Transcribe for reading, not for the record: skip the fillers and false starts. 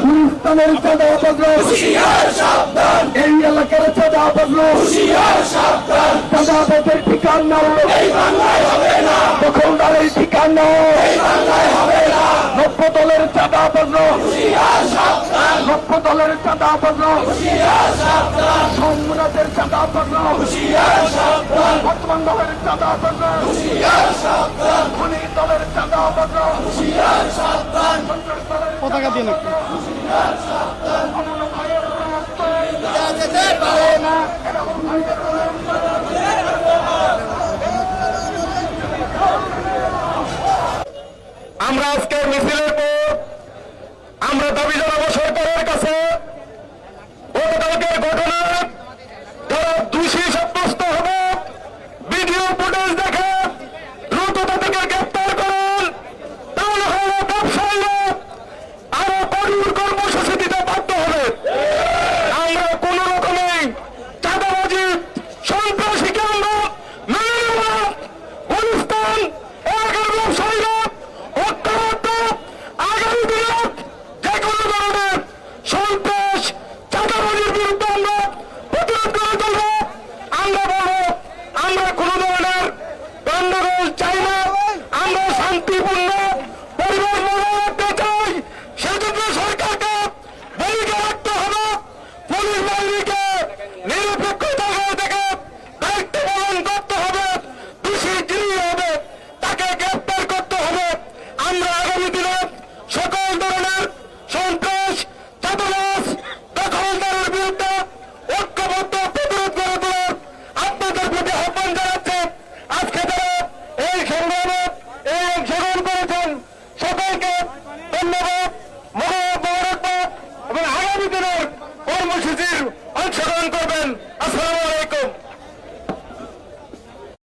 গুলিস্তানের চাঁদা বাজলো, এই এলাকার চাঁদা বাজলো, চাঁদাবাজের ঠিকানা দখলদারের ঠিকানা নব্য দলের চাঁদা বাজলো, নব্য দলের চাঁদা বাজলো, সম্রাটের চাঁদা বাজলো, বর্তমান দলের চাঁদা বাজলো, খনি দলের চাঁদা বাজলো, পতাকা দিয়ে নাকি আমরা আজকে মিছিলের পর আমরা দাবি জানাবো সরকারের কাছে গতকালকের ঘটনায় যারা দোষী সাব্যস্ত হবে ভিডিও ফুটেজ দেখে দ্রুত তাদেরকে গ্রেপ্তার করুন, তাহলে হলো ব্যবসায়ীরা আরো কঠোর কর্মসূচি দিতে বাধ্য হবে। আমরা কোন রকমে চাঁদাবাজি সন্ত্রাসীকে আমরা মেনে নেব না। গুলিস্তান এলাকার ব্যবসায়ীরা ঐক্যবদ্ধ আগামী দিনে যে কোনো ধরনের সন্ত্রাস চাঁদাবাজির বিরুদ্ধে আমরা প্রতিরোধ করে তুলব। আমরা বলবো আমরা কোন ধরনের গন্ডগোল চাই না, আমরা শান্তিপূর্ণ পরিবেশ বজায় রাখতে চাই। সেজন্য সরকারকে ভূমিকা রাখতে হবে, পুলিশ বাহিনীকে নিরপেক্ষ জায়গায় থেকে দায়িত্ব পালন করতে হবে, দোষী যিনি হবে তাকে গ্রেপ্তার করতে হবে। আমরা আগামী দিনে সকল ধরনের সন্ত্রাস চাঁদাবাজ দখলদারের বিরুদ্ধে ঐক্যবদ্ধ প্রতিরোধ করে তোলার আপনাদের প্রতি আহ্বান জানাচ্ছে। আজকে যারা এই সংগ্রামে এই অংশগ্রহণ করেছেন সকলকে ধন্যবাদ, মোবারকবাদ এবং আগামী দিনের কর্মসূচির অংশগ্রহণ করবেন। আসসালামু